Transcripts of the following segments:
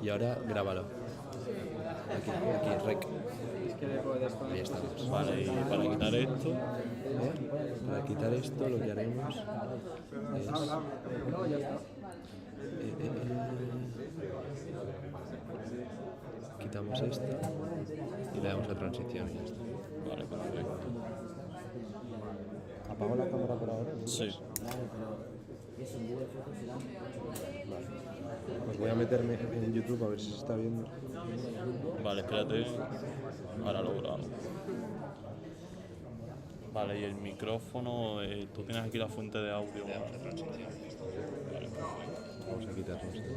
Y ahora grábalo. Aquí, rec. Ahí estamos. Vale, y para quitar esto, Para quitar esto lo que haremos es... Quitamos esto y le damos a transición y ya está. vale, perfecto. ¿Apago la cámara por ahora? Sí. Pues voy a meterme en YouTube a ver si se está viendo. Vale, espérate. Ahora lo grabo. Vale, y el micrófono, tú tienes aquí la fuente de audio. Le damos a transición. Vale, perfecto. Vamos a quitarnos esto.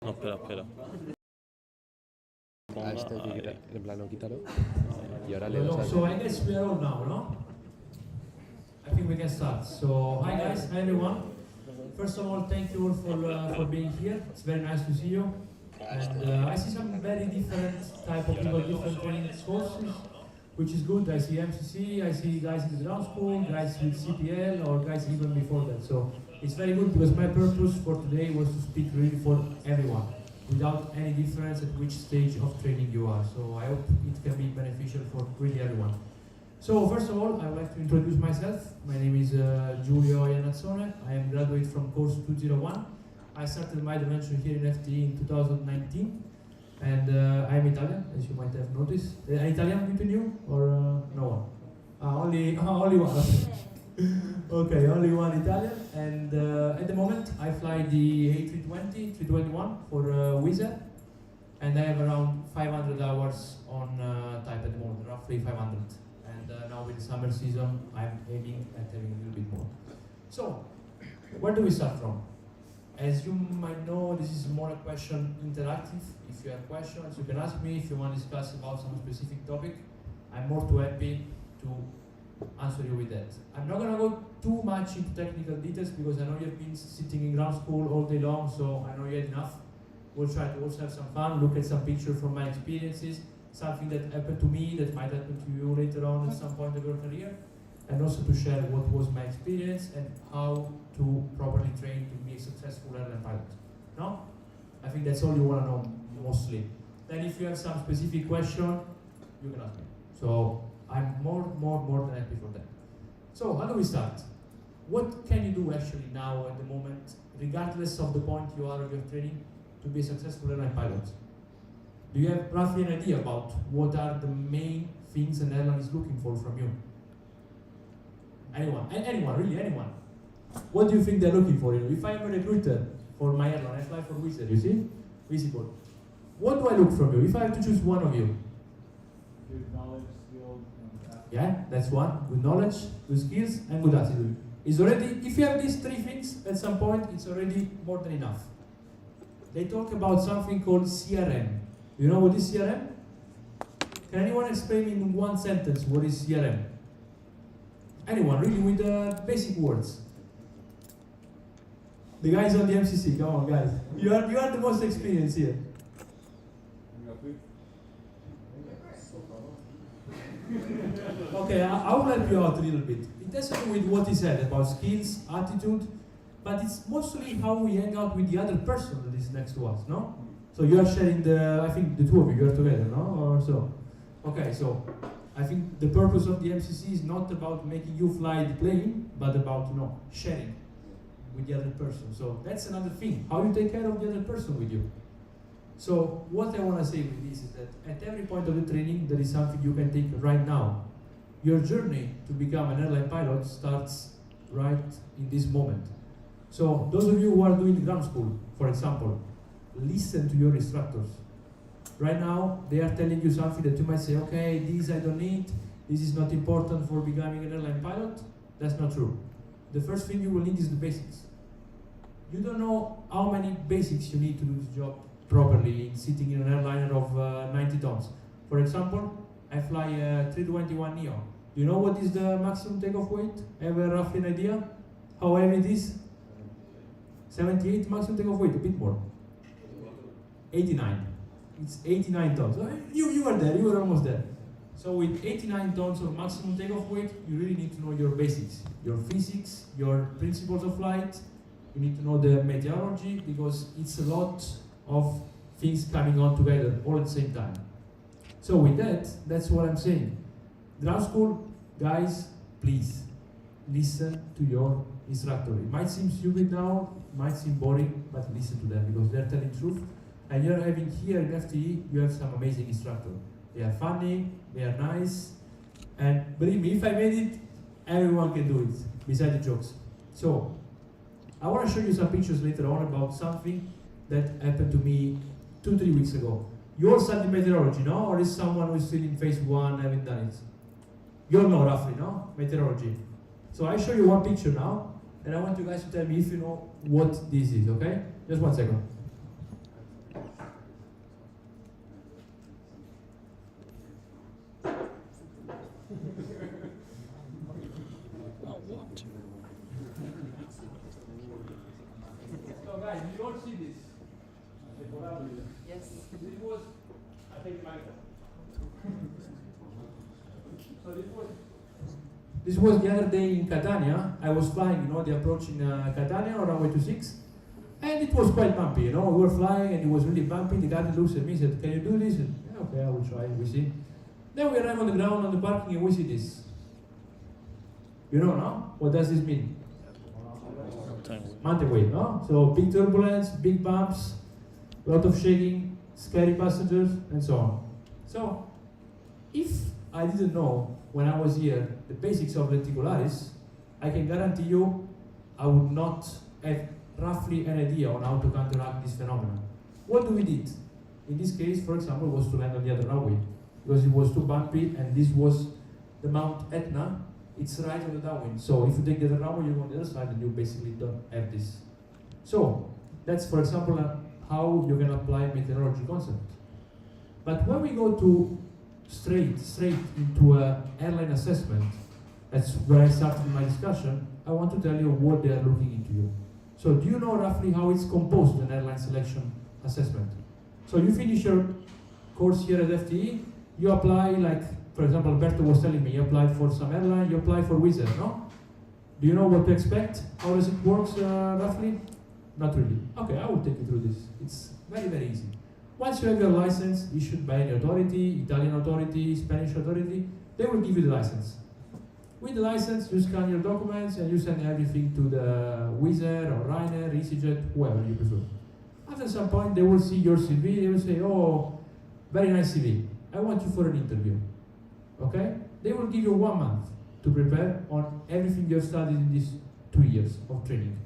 No, espera. A esto hay que quitar, en plano quítalo. Y ahora le das a... So I guess we are on now, no? I think we can start. So hi guys, hi everyone. First of all, thank you all for being here. It's very nice to see you. And I see some very different type of people, different training courses, which is good. I see MCC, I see guys in the ground school, guys with CPL, or guys even before that. So it's very good because my purpose for today was to speak really for everyone, without any difference at which stage of training you are. So I hope it can be beneficial for really everyone. So first of all, I would like to introduce myself. My name is Giulio Iannazzone. I am graduate from course 201. I started my adventure here in FTE in 2019, and I am Italian, as you might have noticed. Italian between you, or no one? Only one. Okay, only one Italian. And at the moment, I fly the A320, 321 for Wizz Air, and I have around 500 hours on type at the moment, roughly 500. And now with the summer season, I'm aiming at having a little bit more. So, where do we start from? As you might know, this is more a question interactive. If you have questions, you can ask me. If you want to discuss about some specific topic, I'm more than happy to answer you with that. I'm not going to go too much into technical details because I know you've been sitting in ground school all day long, so I know you had enough. We'll try to also have some fun, look at some pictures from my experiences, something that happened to me that might happen to you later on at some point of your career, and also to share what was my experience and how to properly train to be a successful airline pilot. No? I think that's all you want to know mostly. Then if you have some specific question, you can ask me. So I'm more than happy for that. So how do we start? What can you do actually now at the moment, regardless of the point you are of your training, to be a successful airline pilot? Do you have roughly an idea about what are the main things an airline is looking for from you? Anyone, really anyone. What do you think they're looking for? If I'm a recruiter for my airline, I fly for Wizz Air, you see? Visible. What do I look from you? If I have to choose one of you. Good knowledge, skills, and attitude. Yeah, that's one. Good knowledge, good skills, and good attitude. It's already, if you have these three things at some point, it's already more than enough. They talk about something called CRM. You know what is CRM? Can anyone explain in one sentence what is CRM? Anyone, really, with basic words. The guys on the MCC, come on, guys. You are the most experienced here. Okay, I will help you out a little bit. It has to do with what he said about skills, attitude, but it's mostly how we hang out with the other person that is next to us, no? So you are sharing I think the two of you are together, no? Or so. Okay, so I think the purpose of the MCC is not about making you fly the plane, but about, sharing with the other person. So that's another thing, how you take care of the other person with you. So what I want to say with this is that at every point of the training, there is something you can take right now. Your journey to become an airline pilot starts right in this moment. So those of you who are doing ground school, for example, listen to your instructors. Right now, they are telling you something that you might say, okay, this I don't need, this is not important for becoming an airline pilot. That's not true. The first thing you will need is the basics. You don't know how many basics you need to do this job properly in sitting in an airliner of 90 tons. For example, I fly a 321 Neo. Do you know what is the maximum takeoff weight? Have a roughly an idea? How heavy it is? 78 maximum takeoff weight, a bit more. 89. It's 89 tons. You were there, you were almost there. So with 89 tons of maximum takeoff weight, you really need to know your basics, your physics, your principles of flight. You need to know the meteorology because it's a lot of things coming on together all at the same time. So with that, that's what I'm saying. Ground school, guys, please listen to your instructor. It might seem stupid now, it might seem boring, but listen to them because they're telling the truth. And you're having here in FTE, you have some amazing instructors. They are funny, they are nice, and believe me, if I made it, everyone can do it, besides the jokes. So, I want to show you some pictures later on about something that happened to me 2-3 weeks ago. You all study meteorology, no? Or is someone who is still in phase 1 haven't done it? You all know roughly, no? Meteorology. So I show you one picture now, and I want you guys to tell me if you know what this is, okay? Just 1 second. So guys, did you all see this? Yes. This was, I think, so this was the other day in Catania. I was flying, the approach in Catania on runway 26, and it was quite bumpy, We were flying and it was really bumpy. The guy looks at me and said, "Can you do this?" And, yeah, okay, I will try. We see. Then we arrive on the ground on the parking and we see this. You know, no? What does this mean? Time. Mountain weight, no? So big turbulence, big bumps, a lot of shaking, scary passengers, and so on. So, if I didn't know when I was here the basics of lenticularis, I can guarantee you I would not have roughly an idea on how to counteract this phenomenon. What do we did? In this case, for example, was to land on the other runway because it was too bumpy, and this was the Mount Etna. It's right on the downwind. So if you take the other runway, you go on the other side, and you basically don't have this. So that's, for example, how you can apply meteorology concept. But when we go to straight into an airline assessment, that's where I started my discussion. I want to tell you what they are looking into you. So do you know roughly how it's composed, an airline selection assessment? So you finish your course here at FTE, you apply, like, for example, Alberto was telling me, you applied for some airline, you apply for Wizz Air, no? Do you know what to expect? How does it work roughly? Not really. Okay, I will take you through this. It's very, very easy. Once you have your license issued by any authority, Italian authority, Spanish authority, they will give you the license. With the license, you scan your documents and you send everything to the Wizz Air or Ryanair, EasyJet, whoever you prefer. After some point, they will see your CV, they will say, oh, very nice CV. I want you for an interview. Okay? They will give you 1 month to prepare on everything you have studied in these 2 years of training.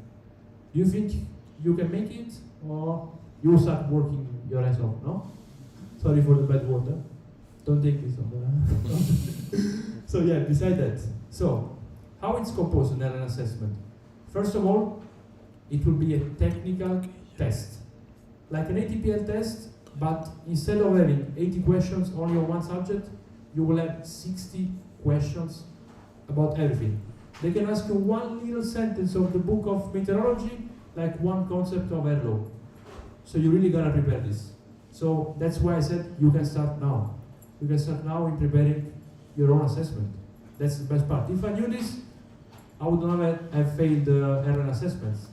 Do you think you can make it, or you will start working your ass off, no? Sorry for the bad word, huh? Don't take this on the... So yeah, beside that. So, how it's composed, an airline assessment? First of all, it will be a technical test. Like an ATPL test, but instead of having 80 questions only on one subject, you will have 60 questions about everything. They can ask you one little sentence of the book of meteorology, like one concept of air law. So you really gotta prepare this. So that's why I said you can start now. You can start now in preparing your own assessment. That's the best part. If I knew this, I would not have failed the airline assessments.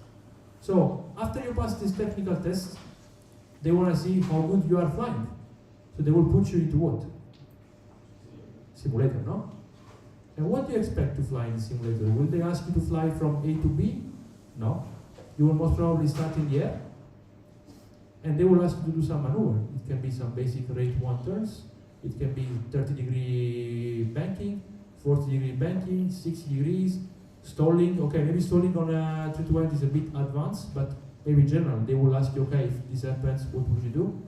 So after you pass this technical test, they want to see how good you are flying. So they will put you into what? Simulator, no? And what do you expect to fly in the simulator? Will they ask you to fly from A to B? No. You will most probably start in the air, and they will ask you to do some maneuver. It can be some basic rate 1 turns, it can be 30-degree banking, 40-degree banking, 60 degrees, stalling. Okay, maybe stalling on a 320 is a bit advanced, but maybe in general, they will ask you, okay, if this happens, what would you do?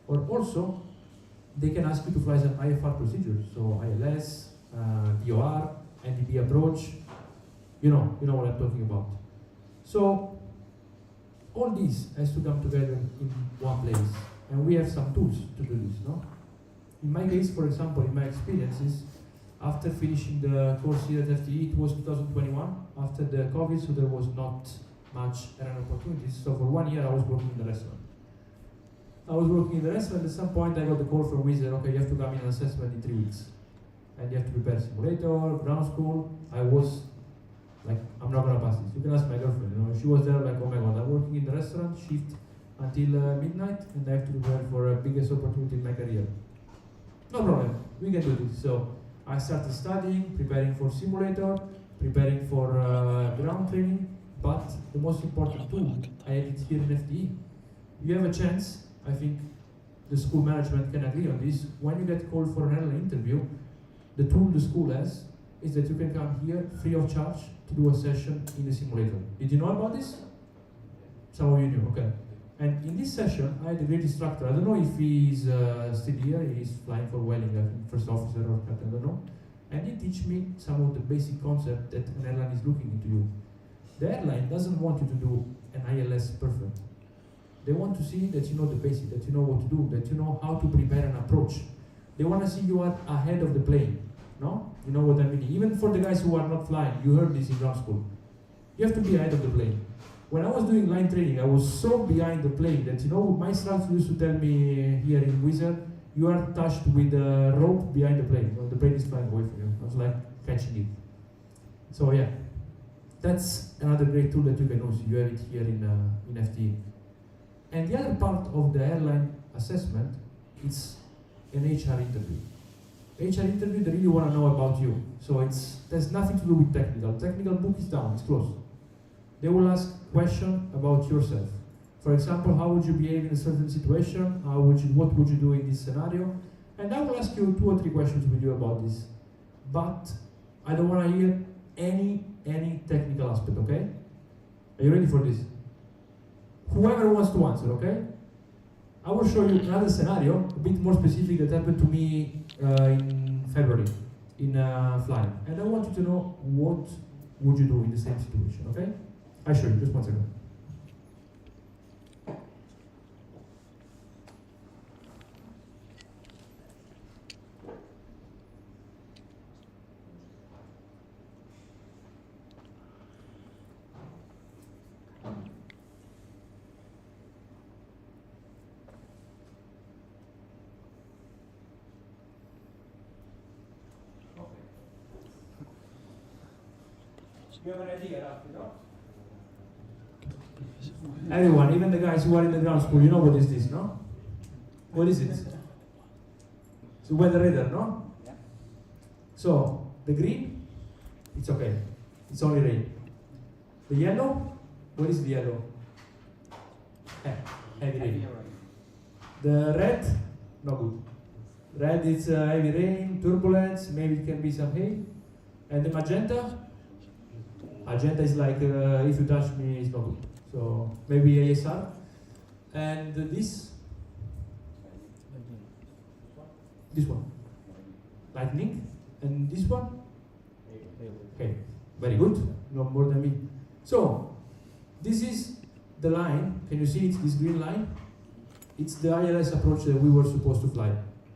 Or also, they can ask you to fly some IFR procedures, so ILS, DOR, NDB approach, you know what I'm talking about. So, all this has to come together in one place, and we have some tools to do this, no? In my case, for example, in my experiences, after finishing the course here at FTE, it was 2021, after the COVID, so there was not much airline opportunities. So for 1 year, I was working in the restaurant. At some point, I got the call from Wizz Air, okay, you have to come in an assessment in 3 weeks. And you have to prepare simulator, ground school. I was like, I'm not gonna pass this. You can ask my girlfriend, she was there like, oh my God, I'm working in the restaurant, shift until midnight, and I have to prepare for a biggest opportunity in my career. No problem, we can do this. So I started studying, preparing for simulator, preparing for ground training, but the most important tool, I had it here in FTE. You have a chance, I think the school management can agree on this, when you get called for an airline interview, the tool the school has is that you can come here free of charge to do a session in the simulator. Did you know about this? Some of you knew, okay. And in this session, I had a great instructor. I don't know if he's still here, he's flying for Welling, I think, first officer or captain, I don't know. And he teach me some of the basic concepts that an airline is looking into you. The airline doesn't want you to do an ILS perfect. They want to see that you know the basic, that you know what to do, that you know how to prepare an approach. They want to see you are ahead of the plane, no? You know what I mean? Even for the guys who are not flying, you heard this in ground school. You have to be ahead of the plane. When I was doing line training, I was so behind the plane that, my instructor used to tell me here in Wizz Air, you are touched with the rope behind the plane. The plane is flying away from you. I was like catching it. So yeah, that's another great tool that you can use. You have it here in FTE. And the other part of the airline assessment is an HR interview. HR interview, they really want to know about you. So there's nothing to do with technical. Technical book is down, it's closed. They will ask question about yourself. For example, how would you behave in a certain situation? What would you do in this scenario? And I will ask you 2 or 3 questions with you about this. But I don't want to hear any technical aspect, okay? Are you ready for this? Whoever wants to answer, okay? I will show you another scenario, a bit more specific, that happened to me in February, in flying. And I want you to know what would you do in the same situation, okay? I'll show you, just 1 second. You have an idea, Everyone, even the guys who are in the ground school, you know what is this, no? What is it? It's a weather radar, no? Yeah. So, the green, it's okay. It's only rain. The yellow, what is the yellow? Heavy rain. The red, no good. Red is heavy rain, turbulence, maybe it can be some hail. And the magenta is like, if you touch me, it's not good. So maybe ASR. And this one, lightning. And this one, okay, very good, no more than me. So this is the line. Can you see it? This green line. It's the ILS approach that we were supposed to fly.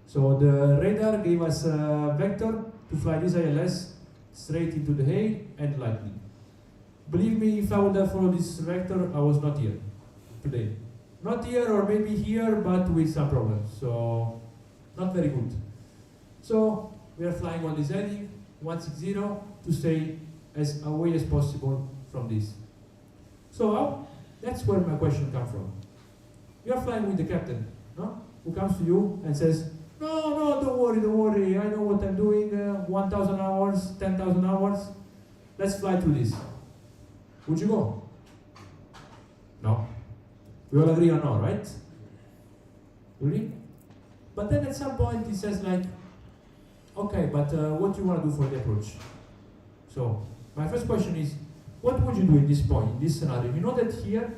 So the radar gave us a vector to fly this ILS straight into the hail and lightning. Believe me, if I would have followed this vector, I was not here today. Not here, or maybe here, but with some problems. So, not very good. So, we are flying on this heading, 160, to stay as away as possible from this. So, that's where my question comes from. You are flying with the captain, no? Who comes to you and says, no, don't worry, I know what I'm doing, 1,000 hours, 10,000 hours, let's fly through this. Would you go? No. We all agree on no, right? Really? But then at some point he says like, okay, but what do you want to do for the approach? So, my first question is, what would you do in this point, in this scenario? You know that here,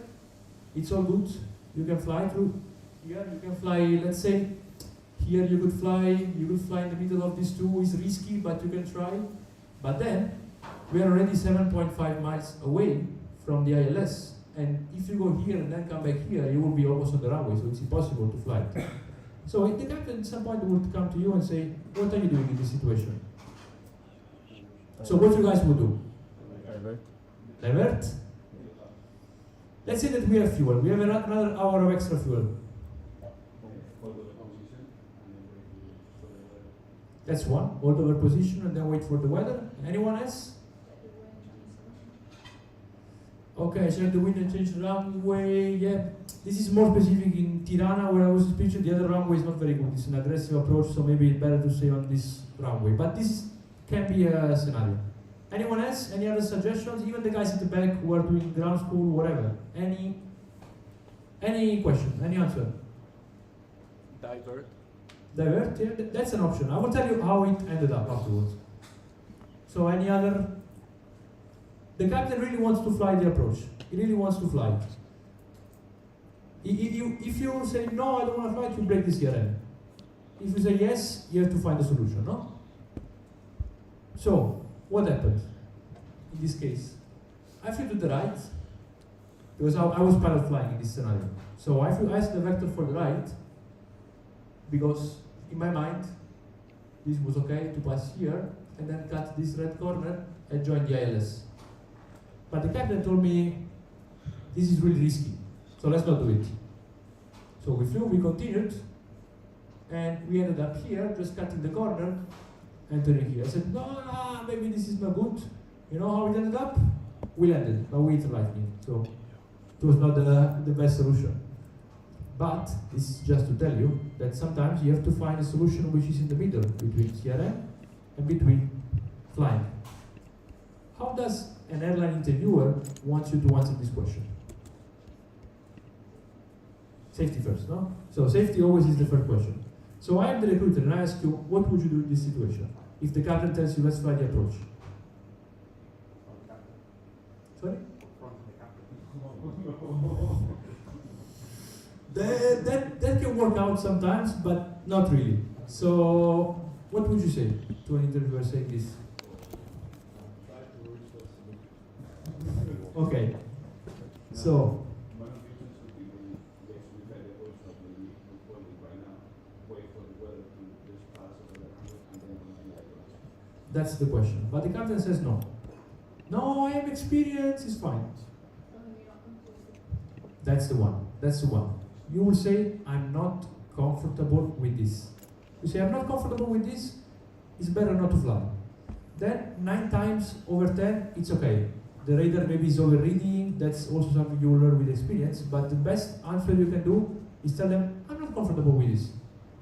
it's all good, you can fly through, here you can fly, let's say, here you could fly in the middle of these two, it's risky, but you can try. But then, we are already 7.5 miles away from the ILS, and if you go here and then come back here, you will be almost on the runway, so it's impossible to fly. So the captain at some point would come to you and say, what are you doing in this situation? So what you guys would do? Divert? Let's say that we have fuel, we have another hour of extra fuel. That's one, hold over position and then wait for the weather. Anyone else? Okay, check the wind and change the runway. Yeah, this is more specific in Tirana where I was speaking. The other runway is not very good. It's an aggressive approach, so maybe it's better to stay on this runway. But this can be a scenario. Anyone else? Any other suggestions? Even the guys in the back who are doing ground school, whatever. Any question? Any answer? Divert. Divert? Yeah, that's an option. I will tell you how it ended up afterwards. So any other? The captain really wants to fly the approach. He really wants to fly. If you say, no, I don't want to fly, you break the CRM. If you say yes, you have to find a solution, no? So, what happened in this case? I flew to the right, because I was pilot flying in this scenario. So I asked the vector for the right, because in my mind, this was okay to pass here, and then cut this red corner and join the ILS. But the captain told me, this is really risky, so let's not do it. So we flew, we continued, and we ended up here, just cutting the corner, entering here. I said, no, maybe this is not good. You know how we ended up? We landed, but we hit lightning, so it was not the best solution. But this is just to tell you that sometimes you have to find a solution which is in the middle between CRM and between flying. How does an airline interviewer want you to answer this question? Safety first, no? So safety always is the first question. So I am the recruiter and I ask you, what would you do in this situation? If the captain tells you, let's fly the approach. Sorry? that can work out sometimes, but not really. So what would you say to an interviewer saying this? Okay. So that's the question. But the captain says no. No, I have experience, it's fine. That's the one. That's the one. You will say, I'm not comfortable with this. You say, I'm not comfortable with this, it's better not to fly. Then 9 times over 10, it's okay. The radar maybe is overreading, that's also something you will learn with experience, but the best answer you can do is tell them, I'm not comfortable with this.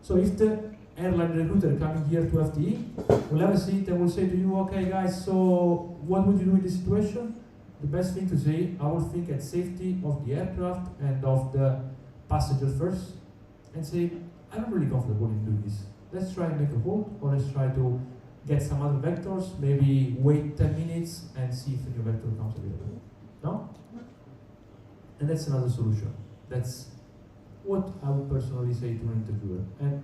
So if the airline recruiter coming here to FTE will have a seat and will say to you, okay guys, so what would you do in this situation? The best thing to say, I will think at safety of the aircraft and of the passengers first, and say, I'm not really comfortable in doing this. Let's try and make a hold, or let's try to get some other vectors, maybe wait 10 minutes and see if a new vector comes available. No? And that's another solution. That's what I would personally say to an interviewer. And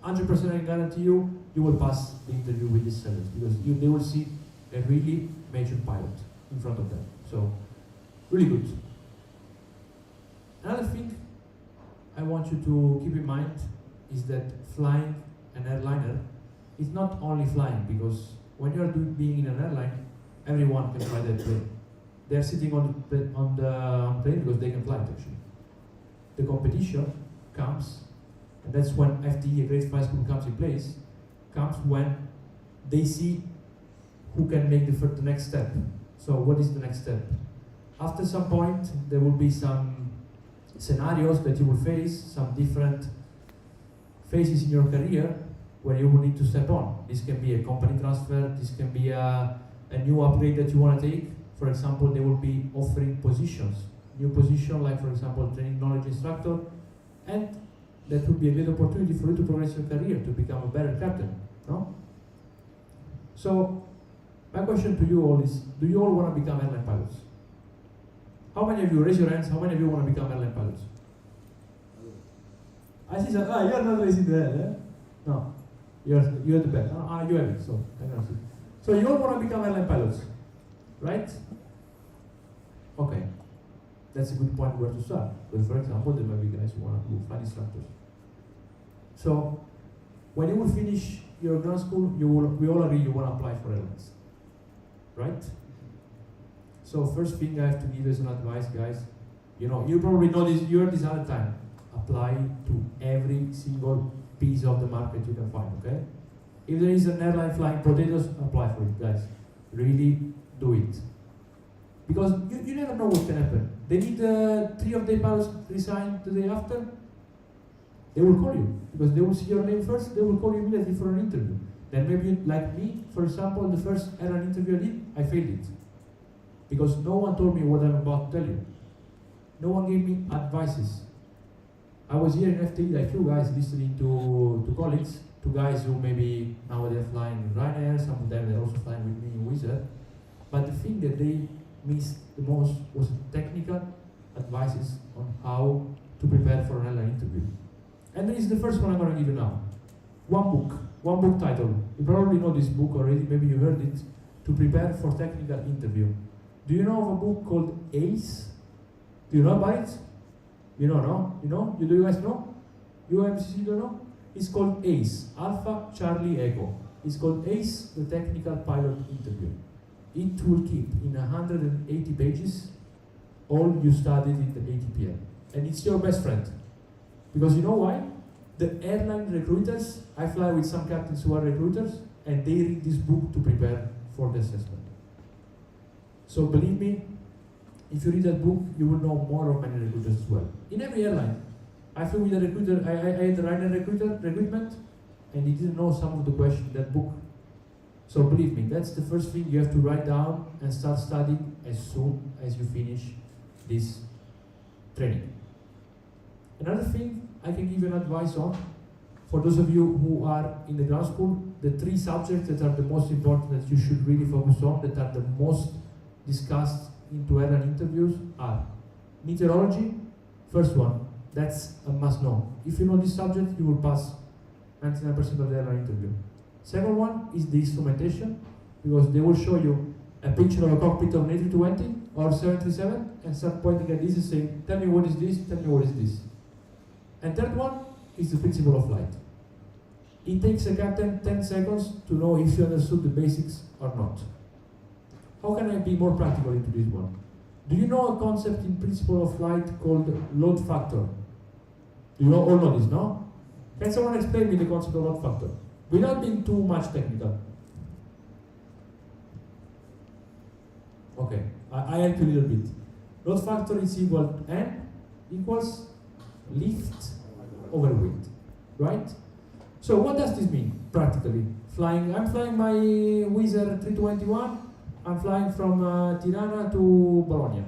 100% I guarantee you, you will pass the interview with these sellers, because they will see a really major pilot in front of them. So, really good. Another thing I want you to keep in mind is that flying an airliner is not only flying, because when you're being in an airline, everyone can fly that plane. They're sitting on the plane because they can fly it actually. The competition comes, and that's when FTE, a Great Flight School, comes in place, comes when they see who can make the next step. So what is the next step? After some point, there will be some scenarios that you will face, some different phases in your career where you will need to step on. This can be a company transfer, this can be a new upgrade that you want to take. For example, they will be offering positions, new position like for example training knowledge instructor, and that would be a good opportunity for you to progress your career, to become a better captain, no? So, my question to you all is, do you all want to become airline pilots? How many of you, raise your hands, how many of you want to become airline pilots? I see some, you're not raising the hand, eh? No, you're the best. You have it, so I can see. So you all want to become airline pilots, right? Okay, that's a good point where to start. Because for example, there might be guys who want to be flight instructors. So, when you will finish your ground school, we all agree you want to apply for airlines, right? So first thing I have to give as an advice, guys, you probably know this, you heard this all the time. Apply to every single piece of the market you can find, okay? If there is an airline flying potatoes, apply for it, guys. Really do it. Because you never know what can happen. They need 3 of their pilots resign the day after, they will call you. Because they will see your name first, they will call you immediately for an interview. Then maybe, like me, for example, the first airline interview I did, I failed it. Because no one told me what I'm about to tell you. No one gave me advices. I was here in FTE like you guys, listening to colleagues, to guys who maybe now they're flying Ryanair, some of them they're also flying with me in Wizz Air. But the thing that they missed the most was technical advices on how to prepare for an airline interview. And this is the first one I'm going to give you now. One book title. You probably know this book already, maybe you heard it. To Prepare for Technical Interview. Do you know of a book called ACE? Do you know about it? You know, no? You know? Do you guys know? You MCC don't know? It's called ACE, Alpha Charlie Echo. It's called ACE, the Technical Pilot Interview. It will keep in 180 pages all you studied in the ATPL. And it's your best friend. Because you know why? The airline recruiters, I fly with some captains who are recruiters, and they read this book to prepare for the assessment. So believe me, if you read that book, you will know more of many recruiters as well. In every airline, I flew with a recruiter, I had a Ryanair recruitment, and he didn't know some of the questions in that book. So believe me, that's the first thing you have to write down and start studying as soon as you finish this training. Another thing I can give you an advice on, for those of you who are in the ground school, the 3 subjects that are the most important that you should really focus on, that are the most discussed into airline interviews are meteorology, first one, that's a must know. If you know this subject, you will pass 99% of the airline interview. Second one is the instrumentation, because they will show you a picture of a cockpit of an A320 or 737 and start pointing at this and saying, tell me what is this, tell me what is this. And third one is the principle of flight. It takes a captain 10 seconds to know if you understood the basics or not. How can I be more practical into this one? Do you know a concept in principle of flight called load factor? Do you all know this, no? Can someone explain me the concept of load factor? Without being too much technical. Okay, I help you a little bit. Load factor is equal to N equals lift over weight, right? So what does this mean practically? I'm flying my Wizz Air 321. I'm flying from Tirana to Bologna.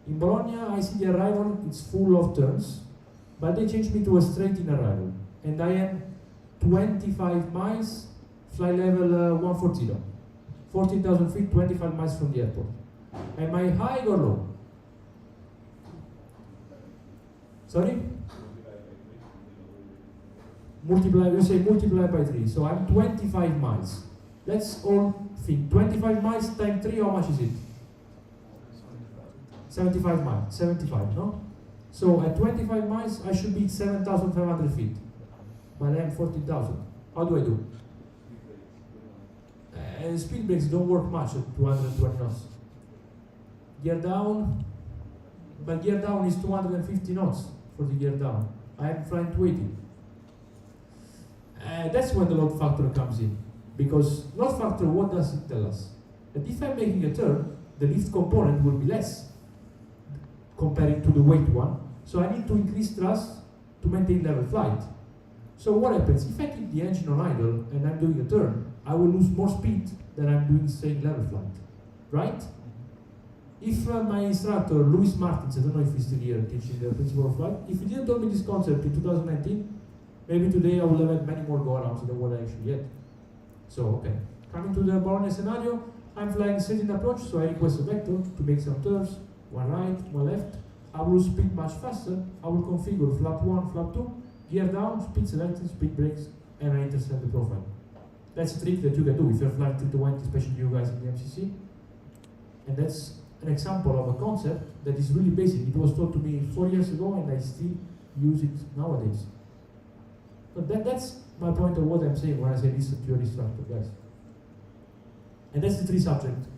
In Bologna, I see the arrival, it's full of turns, but they changed me to a straight-in arrival. And I am 25 miles, fly level 140, 14,000 feet, 25 miles from the airport. Am I high or low? Sorry? You say multiply by 3, so I'm 25 miles. Let's all think, 25 miles times 3, how much is it? 75 miles, 75, no? So at 25 miles, I should be 7,500 feet. But I am 14,000. How do I do? Speed brakes don't work much at 220 knots. Gear down, but gear down is 250 knots for the gear down. I am flying 280. That's when the load factor comes in. Because load factor, what does it tell us? That if I'm making a turn, the lift component will be less comparing to the weight one. So I need to increase thrust to maintain level flight. So what happens? If I keep the engine on idle and I'm doing a turn, I will lose more speed than I'm doing straight level flight, right? If my instructor, Louis Martins, I don't know if he's still here teaching the principle of flight, if he didn't tell me this concept in 2019, maybe today I would have had many more go-arounds than what I actually had. So, okay. Coming to the Bologna scenario, I'm flying straight-in approach, so I request a vector to make some turns, one right, one left. I will speed much faster. I will configure flap 1, flap 2, gear down, speed selected, speed brakes, and I intercept the profile. That's a trick that you can do if you're flying 320, especially you guys in the MCC. And that's an example of a concept that is really basic. It was taught to me 4 years ago, and I still use it nowadays. But that's my point of what I'm saying when I say listen to your instructor, guys. And that's the 3 subjects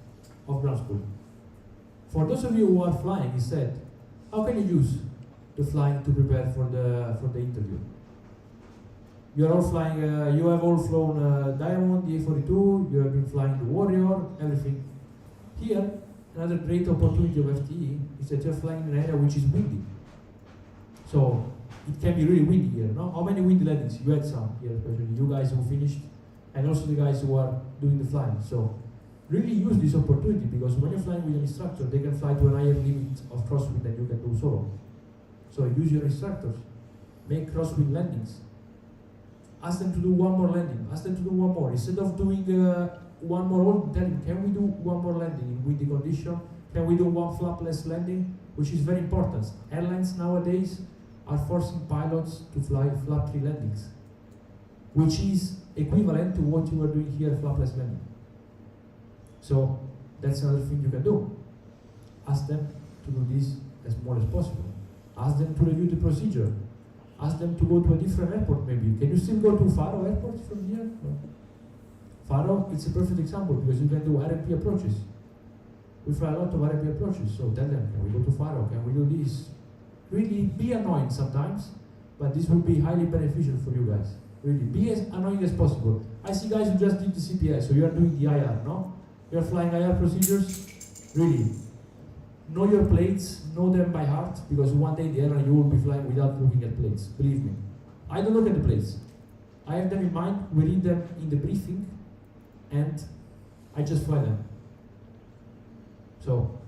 of ground school. For those of you who are flying, instead, how can you use the flying to prepare for the interview? You're all flying, you have all flown Diamond, the A42, you have been flying the Warrior, everything. Here, another great opportunity of FTE is that you're flying in an area which is windy. So, it can be really windy here, no? How many windy landings? You had some here, especially you guys who finished, and also the guys who are doing the flying. So, really use this opportunity, because when you're flying with an instructor, they can fly to a higher limit of crosswind than you can do solo. So use your instructors, make crosswind landings. Ask them to do one more landing, ask them to do one more. Instead of doing one more hold, tell them, can we do one more landing in windy condition? Can we do one flapless landing? Which is very important. Airlines nowadays are forcing pilots to fly flap-free landings, which is equivalent to what you are doing here, flapless landing. So that's another thing you can do. Ask them to do this as more as possible. Ask them to review the procedure. Ask them to go to a different airport maybe. Can you still go to Faro airport from here? No. Faro, it's a perfect example because you can do RMP approaches. We fly a lot of RMP approaches, so tell them, can we go to Faro? Can we do this? Really be annoying sometimes, but this will be highly beneficial for you guys. Really, be as annoying as possible. I see guys who just did the CPS, so you are doing the IR, no? You're flying IR procedures, really. know your plates, know them by heart, because one day the airline you will be flying without looking at plates. Believe me. I don't look at the plates. I have them in mind, we read them in the briefing, and I just fly them. So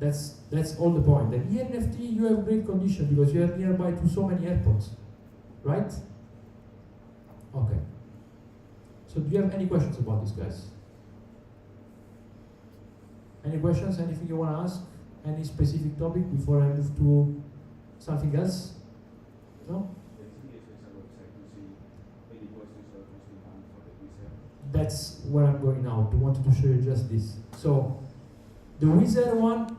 that's all the point. And here in FTE you have great condition because you are nearby to so many airports, right? Okay. So do you have any questions about this, guys? Any questions? Anything you want to ask? Any specific topic before I move to something else? No? That's where I'm going now. I wanted to show you just this. So the Wizz Air one,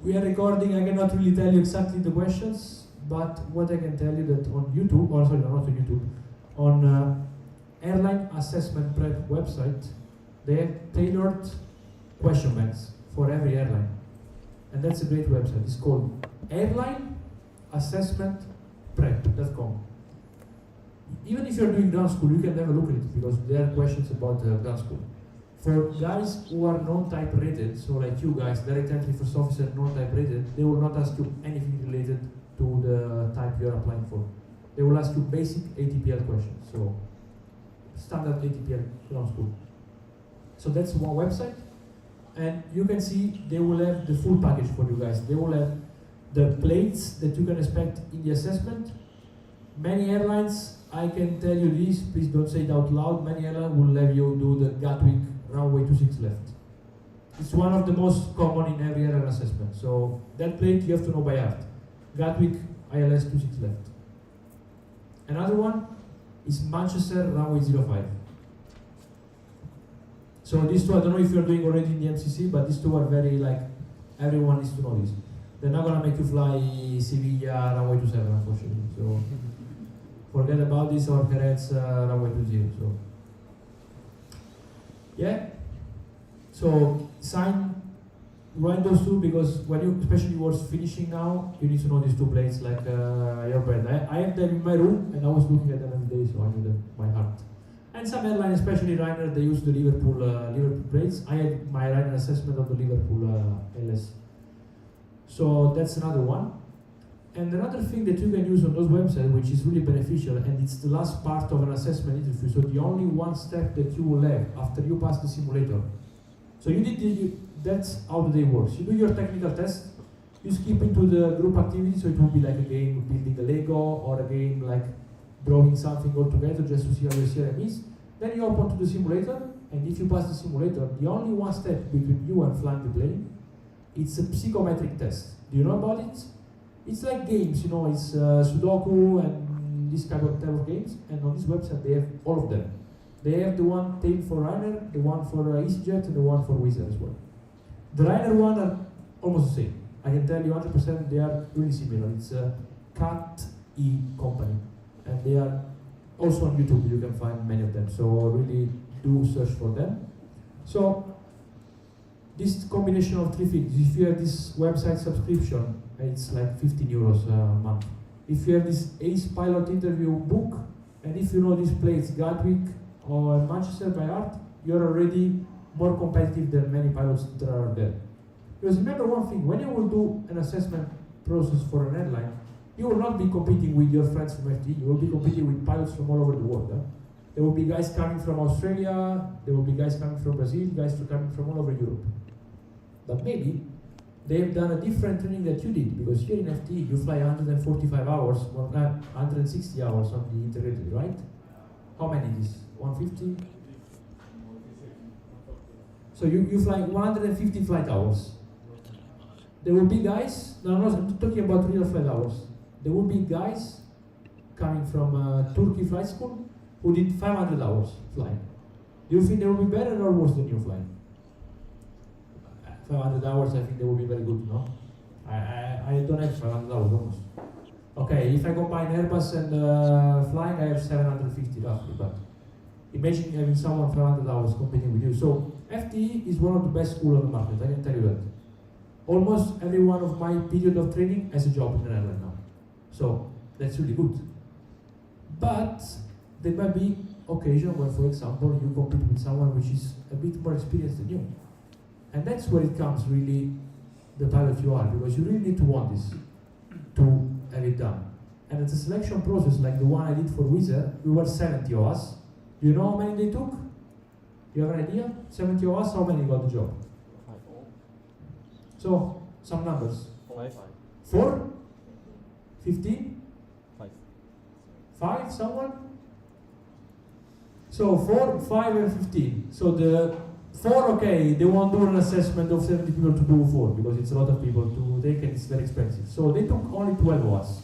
we are recording. I cannot really tell you exactly the questions, but what I can tell you that on YouTube, or sorry, not on YouTube, on Airline Assessment Prep website, they have tailored question banks for every airline, and that's a great website. It's called Airline Assessment Prep.com. Even if you're doing ground school, you can have a look at it because there are questions about ground school. For guys who are non-type rated, so like you guys, direct entry first officer, non-type rated, they will not ask you anything related to the type you are applying for. They will ask you basic ATPL questions, so standard ATPL ground school. So that's one website, and you can see they will have the full package for you guys. They will have the plates that you can expect in the assessment. Many airlines, I can tell you this, please don't say it out loud, many airlines will have you do the Gatwick runway 26 left. It's one of the most common in every airline assessment. So that plate you have to know by heart. Gatwick ILS 26 left. Another one is Manchester runway 05. So these two, I don't know if you're doing already in the MCC, but these two are very like, everyone needs to know this. They're not gonna make you fly Sevilla runway 27, unfortunately. So forget about this or Jerez runway 20. So yeah. So write those two because when you, especially what's finishing now, you need to know these two plates like your brand. I have them in my room and I was looking at them every day, so I knew them by heart. And some airlines, especially Ryanair, they use the Liverpool plates. I had my Ryanair assessment of the Liverpool LS. So that's another one. And another thing that you can use on those websites, which is really beneficial, and it's the last part of an assessment interview, so the only one step that you will have after you pass the simulator. So that's how the day works. You do your technical test, you skip into the group activity, so it will be like a game building a Lego, or a game like drawing something all together just to see how your CRM is. Then you open to the simulator, and if you pass the simulator, the only one step between you and flying the plane, it's a psychometric test. Do you know about it? It's like games, you know, it's Sudoku and this type of games, and on this website they have all of them. They have the one tailored for Ryanair, the one for EasyJet, and the one for Wizz Air as well. The Ryanair one are almost the same. I can tell you 100% they are really similar. It's a Cat E company, and they are also on YouTube. You can find many of them, so really do search for them. So this combination of three things, if you have this website subscription, it's like 15 euros a month. If you have this ACE pilot interview book, and if you know these plates, Gatwick or Manchester by heart, you're already more competitive than many pilots that are there. Because remember one thing, when you will do an assessment process for an airline, you will not be competing with your friends from FTE, you will be competing with pilots from all over the world. There will be guys coming from Australia, there will be guys coming from Brazil, guys coming from all over Europe. But maybe they've done a different training that you did, because here in FTE you fly 145 hours, 160 hours on the integrated, right? How many is this? 150? So you fly 150 flight hours. There will be guys, no, I'm not talking about real flight hours. There will be guys coming from Turkey flight school who did 500 hours flying. Do you think they will be better or worse than you flying? 500 hours, I think they will be very good, no? I don't have 500 hours almost. Okay, if I combine Airbus and flying, I have 750 roughly, but imagine having someone 500 hours competing with you. So FTE is one of the best schools on the market, I can tell you that. Almost every one of my period of training has a job in an airline now. So that's really good. But there might be occasion where, for example, you compete with someone which is a bit more experienced than you. And that's where it comes really the pilot you are, because you really need to want this to have it done. And it's a selection process like the one I did for Wizz Air. We were 70 of us. Do you know how many they took? You have an idea? 70 of us, how many got the job? 5. So, some numbers. 5. 4? 15? 5. 5, someone? So 4, 5 and 15. So the 4, okay, they won't do an assessment of 70 people to do 4 because it's a lot of people to take and it's very expensive. So they took only 12 of us.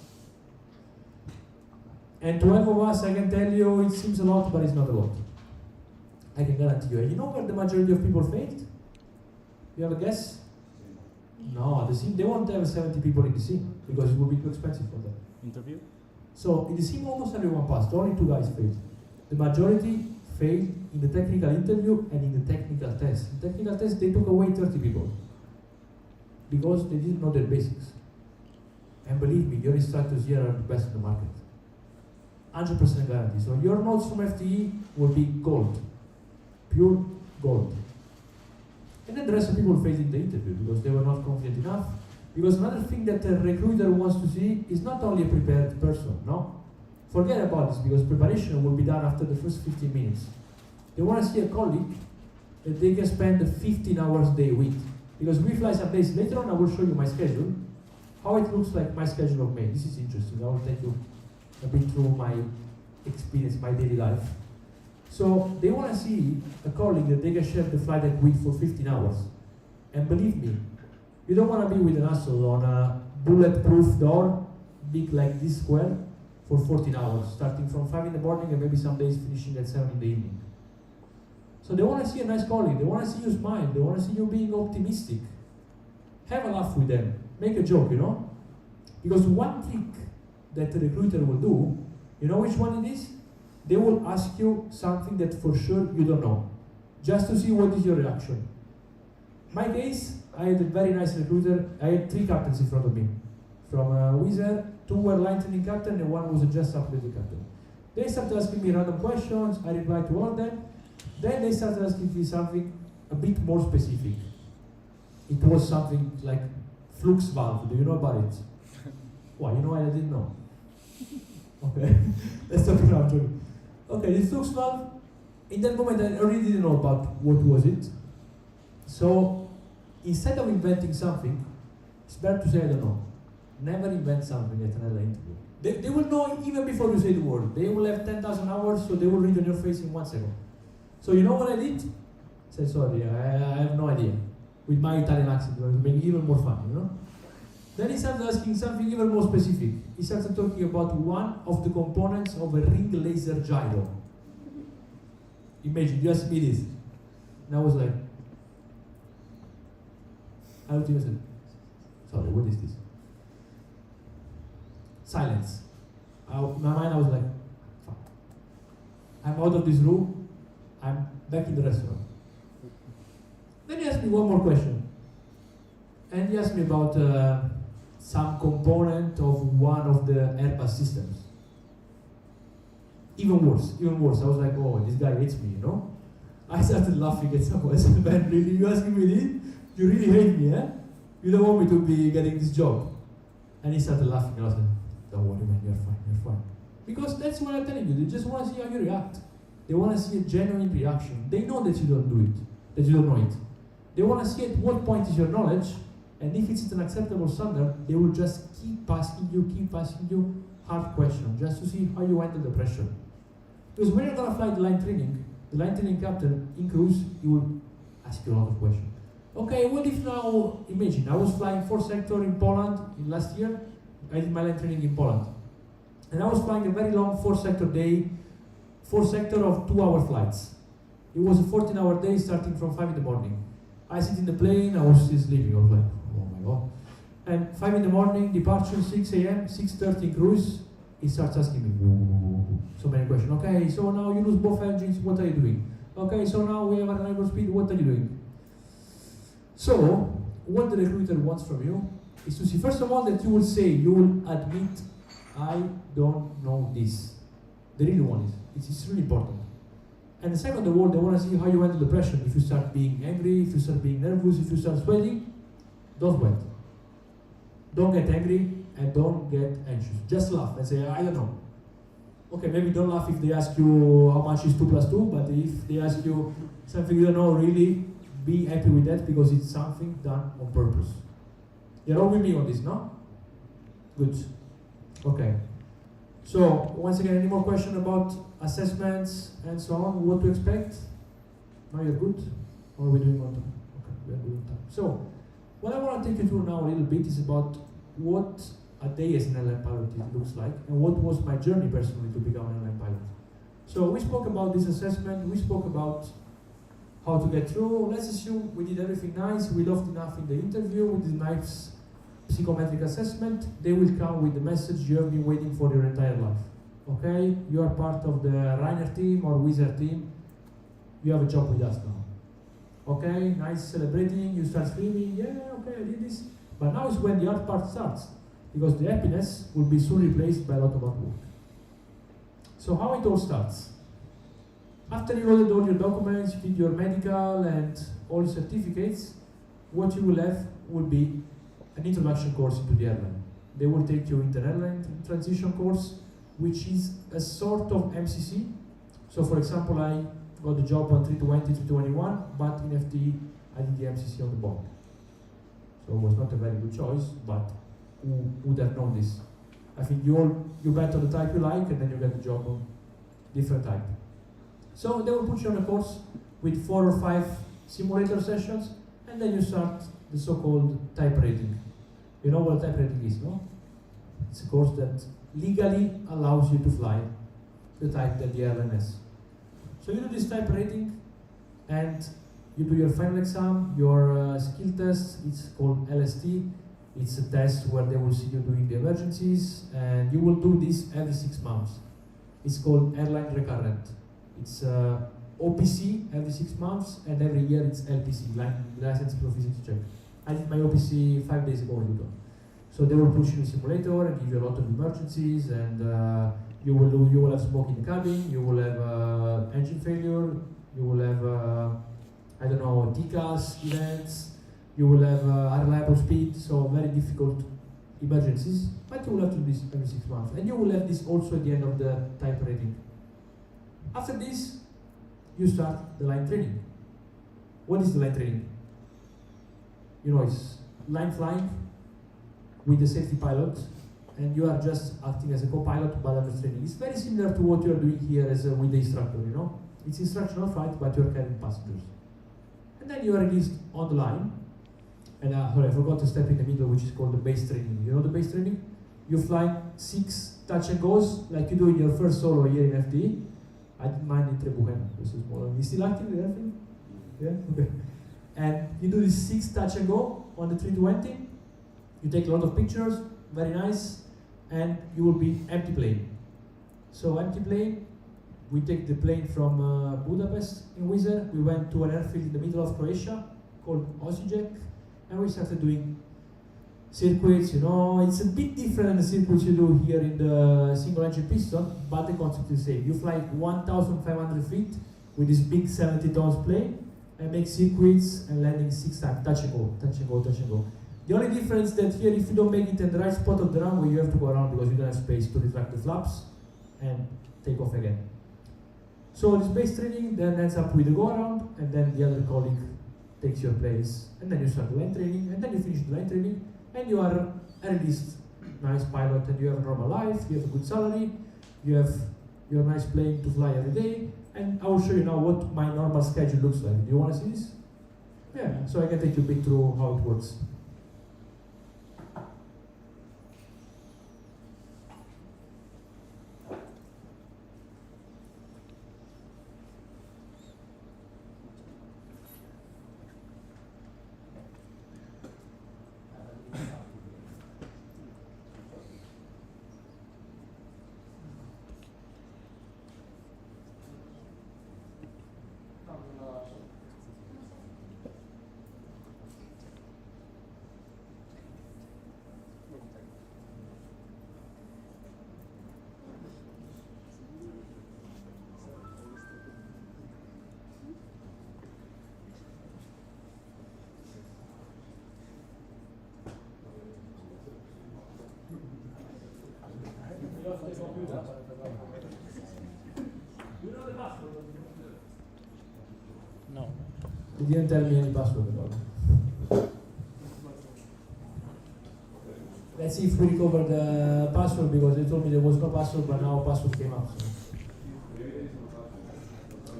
And 12 of us, I can tell you, it seems a lot, but it's not a lot. I can guarantee you. And you know where the majority of people failed? You have a guess? No, the sim, they won't have 70 people in the sim because it would be too expensive for them. Interview? So in the sim, almost everyone passed. Only 2 guys failed. The majority failed in the technical interview and in the technical test. In the technical test, they took away 30 people because they didn't know their basics. And believe me, your instructors here are the best in the market. 100% guarantee. So your notes from FTE will be gold, pure gold. And then the rest of people failed in the interview because they were not confident enough. Because another thing that a recruiter wants to see is not only a prepared person, no? Forget about this because preparation will be done after the first 15 minutes. They want to see a colleague that they can spend 15 hours a day with. Because we fly some days later on, I will show you my schedule, how it looks like my schedule of May. This is interesting. I will take you a bit through my experience, my daily life. So they want to see a colleague that they can share the flight deck with for 15 hours. And believe me, you don't want to be with an asshole on a bulletproof door, big like this square, for 14 hours, starting from 5 in the morning and maybe some days finishing at 7 in the evening. So they want to see a nice colleague, they want to see you smile, they want to see you being optimistic. Have a laugh with them, make a joke, you know? Because one trick that the recruiter will do, you know which one it is? They will ask you something that for sure you don't know, just to see what is your reaction. My case, I had a very nice recruiter, I had 3 captains in front of me. From Wizz Air, 2 were line training captain and 1 was a just upgraded captain. They started asking me random questions, I replied to all of them. Then they started asking me something a bit more specific. It was something like flux valve, do you know about it? Why, you know I didn't know. Okay, let's talk about it. Okay, this flux valve, in that moment I really didn't know about what was it. So, instead of inventing something, it's better to say I don't know. Never invent something at another interview. They will know even before you say the word. They will have 10,000 hours, so they will read on your face in 1 second. So you know what I did? I said, sorry, I have no idea. With my Italian accent, it will make it even more fun, you know? Then he started asking something even more specific. He started talking about one of the components of a ring laser gyro. Imagine, you asked me this. And I was like, I looked at him and said, sorry, what is this? Silence. In my mind I was like, fuck. I'm out of this room, I'm back in the restaurant. Then he asked me one more question. And he asked me about some component of one of the Airbus systems. Even worse. I was like, oh, this guy hates me, you know? I started laughing at someone. I said, man, really, you asking me this? You really hate me, eh? You don't want me to be getting this job. And he started laughing, and I was like, don't worry, man, you're fine. Because that's what I'm telling you, they just want to see how you react. They want to see a genuine reaction. They know that you don't do it, that you don't know it. They want to see at what point is your knowledge, and if it's at an acceptable standard, they will just keep asking you hard questions, just to see how you handle the pressure. Because when you're going to fly the line training captain in cruise, he will ask you a lot of questions. Okay, what if now, imagine, I was flying 4 sector in Poland last year. I did my line training in Poland. And I was flying a very long 4 sector day, 4 sector of 2-hour flights. It was a 14-hour day starting from 5 in the morning. I sit in the plane, I was still sleeping. I was like, oh my God. And 5 in the morning, departure, 6 a.m., 6:30 cruise. He starts asking me so many questions. Okay, so now you lose both engines, what are you doing? Okay, so now we have an arrival speed, what are you doing? So, what the recruiter wants from you is to see, first of all, that you will say, you will admit, I don't know this. The real one is, it's really important. And the second of all, they want to see how you handle the pressure. If you start being angry, if you start being nervous, if you start sweating, Don't sweat. Don't get angry and don't get anxious. Just laugh and say, I don't know. Okay, maybe don't laugh if they ask you how much is 2 plus 2, but if they ask you something you don't know, really be happy with that because it's something done on purpose. You're all with me on this, no? Good. Okay. So, once again, any more questions about assessments and so on? What to expect? Now you're good? Or are we doing on time? Okay, we're good on time. So, what I want to take you through now a little bit is about what a day as an airline pilot looks like and what was my journey personally to become an airline pilot. So, we spoke about this assessment, we spoke about how to get through. Let's assume we did everything nice, we loved enough in the interview, we did nice psychometric assessment. They will come with the message you have been waiting for your entire life. Okay, you are part of the Ryanair team or Wizz Air team. You have a job with us now. Okay, nice celebrating. You start screaming, yeah, okay, I did this. But now is when the hard part starts, because the happiness will be soon replaced by a lot of hard work. So how it all starts? After you loaded all your documents, you did your medical and all certificates, what you will have will be an introduction course into the airline. They will take you into an airline transition course, which is a sort of MCC. So for example, I got the job on 320, 321, but in FTE, I did the MCC on the Boeing. So it was not a very good choice, but who would have known this? I think you bet on the type you like, and then you get the job on different type. So they will put you on a course with 4 or 5 simulator sessions, and then you start the so-called type rating. You know what type rating is, no? It's a course that legally allows you to fly the type that the airline has. So you do this type rating, and you do your final exam, your skill test. It's called LST. It's a test where they will see you doing the emergencies, and you will do this every 6 months. It's called Airline Recurrent. It's OPC every 6 months, and every year it's LPC, License Proficiency Check. I did my OPC 5 days ago in Utah. So they will push you in the simulator and give you a lot of emergencies, and you will have smoke in the cabin, you will have engine failure, you will have I don't know, TCAS events, you will have unreliable speed, so very difficult emergencies, but you will have to do this every 6 months. And you will have this also at the end of the type rating. After this, you start the line training. What is the line training? You know, it's line flying with the safety pilot, and you are just acting as a co-pilot but under training. It's very similar to what you are doing here as with the instructor, you know? It's instructional flight, but you are carrying passengers. And then you are released on the line. And sorry, I forgot to step in the middle, which is called the base training. You know the base training? You fly 6 touch and goes, like you do in your first solo here in FTE. I didn't mind in Trebuchem, this is smaller. You still active with everything? Yeah? Okay. And you do this 6 touch and go on the 320. You take a lot of pictures, very nice, and you will be empty plane. So empty plane, we take the plane from Budapest in Wizz Air. We went to an airfield in the middle of Croatia called Osijek, and we started doing circuits. You know, it's a bit different than the circuits you do here in the single engine piston, but the concept is the same. You fly 1,500 feet with this big 70 tons plane and make circuits and landing 6 times, touch and go, touch and go, touch and go. The only difference that here, if you don't make it in the right spot of the runway, you have to go around because you don't have space to retract the flaps and take off again. So this base training then ends up with a go around, and then the other colleague takes your place, and then you start the line training, and then you finish the line training, and you are a released nice pilot, and you have a normal life, you have a good salary, you have your nice plane to fly every day, and I will show you now what my normal schedule looks like. Do you want to see this? Yeah, so I can take you a bit through how it works. No. He didn't tell me any password about it. Let's see if we recover the password, because they told me there was no password, but now a password came up. So.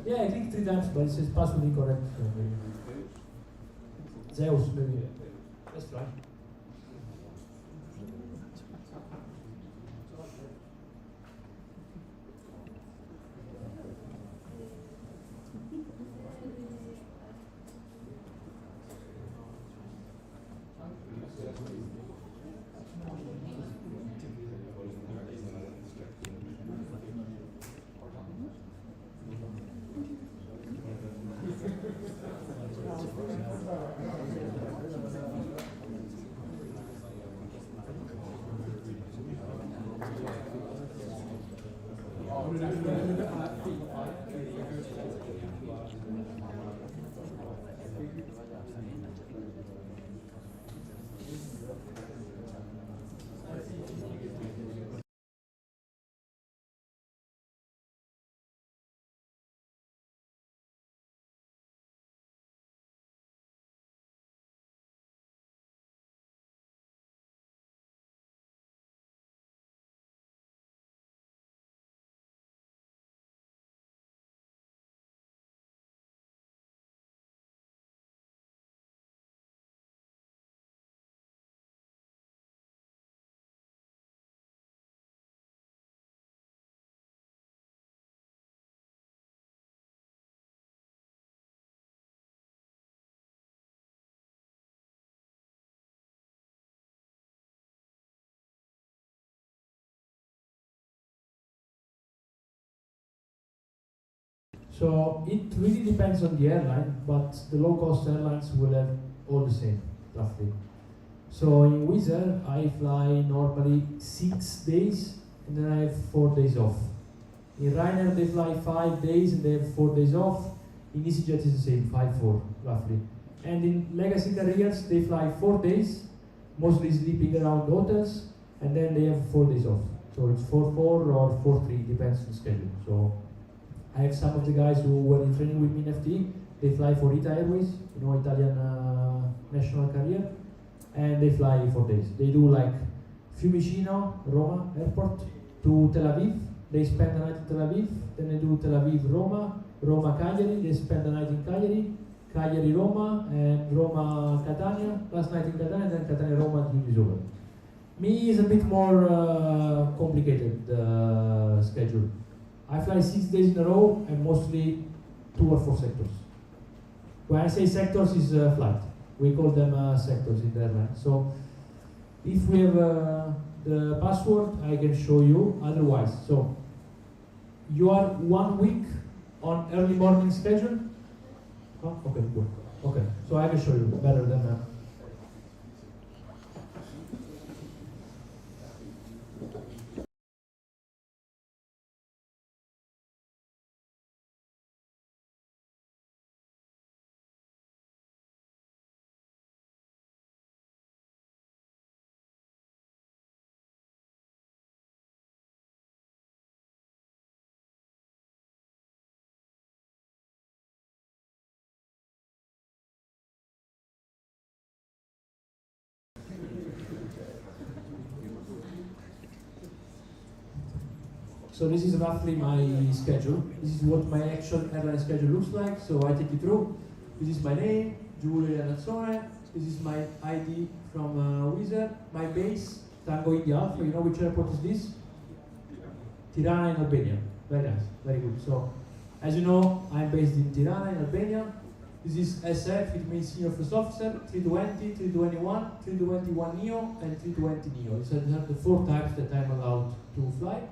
Yeah, I clicked 3 times, but it says password incorrect. So maybe. Zeus, maybe. Let's try. So it really depends on the airline, but the low-cost airlines will have all the same, roughly. So in Wizz Air, I fly normally 6 days, and then I have 4 days off. In Ryanair, they fly 5 days, and they have 4 days off. In EasyJet, it's the same, 5-4, roughly. And in legacy carriers, they fly 4 days, mostly sleeping around hotels, and then they have 4 days off. So it's 4-4 or 4-3, depends on the schedule. So I have some of the guys who were in training with me in FTE. They fly for Airways, you know, Italian national carrier, and they fly 4 days. They do like Fiumicino, Roma airport, to Tel Aviv. They spend the night in Tel Aviv. Then they do Tel Aviv, Roma, Roma, Cagliari. They spend the night in Cagliari, Cagliari, Roma, and Roma, Catania. Last night in Catania, and then Catania, Roma, and is over. Me is a bit more complicated schedule. I fly 6 days in a row, and mostly 2 or 4 sectors. When I say sectors, is flight. We call them sectors in the airline. So if we have the password, I can show you. Otherwise, so you are 1 week on early morning schedule. Oh, okay, good. Okay, so I can show you better than that. So this is roughly my schedule. This is what my actual airline schedule looks like. So I take you through. This is my name, Giulio Iannazzone. This is my ID from Wizz Air. My base, Tango India Alpha. You know which airport is this? Tirana in Albania. Very nice, very good. So, as you know, I'm based in Tirana in Albania. This is SF, it means Senior First Officer, 320, 321, 321 Neo, and 320 Neo. These are the 4 types that I'm allowed to fly.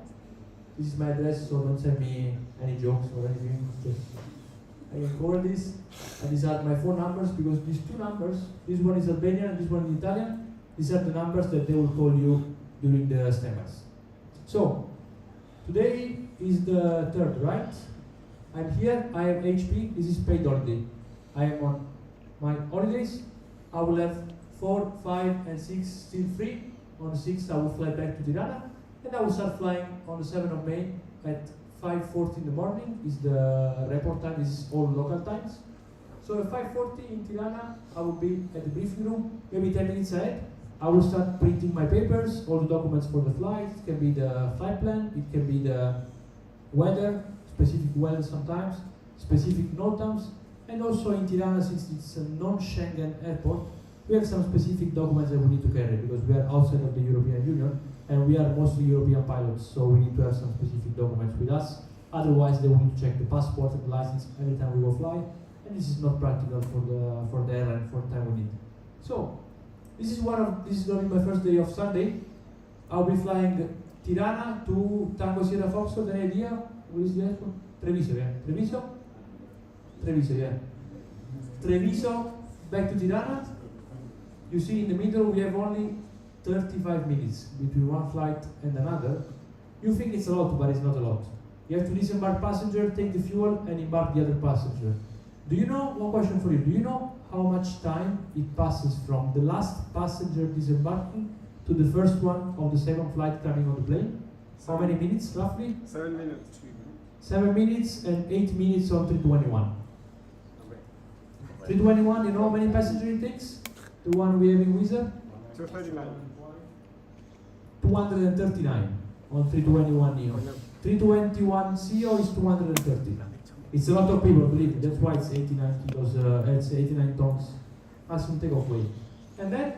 This is my address, so don't send me any jokes or anything. Just I can cover this. And these are my 4 numbers, because these 2 numbers, this one is Albanian and this one is Italian. These are the numbers that they will call you during the standbys. So today is the 3rd, right? I'm here, I have HP, this is paid holiday. I am on my holidays. I will have 4, 5, and 6 still free. On the 6th, I will fly back to Tirana. And I will start flying on the 7th of May at 5:40 in the morning. Is the report time. This is all local times. So at 5:40 in Tirana, I will be at the briefing room, maybe 10 minutes ahead. I will start printing my papers, all the documents for the flight. It can be the flight plan, it can be the weather, specific weather sometimes, specific NOTAMs, and also in Tirana, since it's a non-Schengen airport, we have some specific documents that we need to carry because we are outside of the European Union and we are mostly European pilots, so we need to have some specific documents with us. Otherwise, they will need to check the passport and the license every time we go fly, and this is not practical for the airline for the time we need. So, this is going to be my first day of Sunday. I'll be flying Tirana to Tango Sierra Foxtrot. Any idea? What is the airport? Treviso, yeah. Treviso, yeah. Treviso, back to Tirana. You see in the middle we have only 35 minutes between one flight and another. You think it's a lot, but it's not a lot. You have to disembark passenger, take the fuel, and embark the other passenger. Do you know, one question for you, do you know how much time it passes from the last passenger disembarking to the first one of the second flight coming on the plane? How many minutes, roughly? 7 minutes. 7 minutes and 8 minutes on 321. 321, you know how many passengers it takes? The one we have in Wizz Air? 239. 239 on 321 Neo. 321 CEO is 230. It's a lot of people, believe me. That's why it's 89 kilos, it's 89 tons maximum takeoff weight. And then,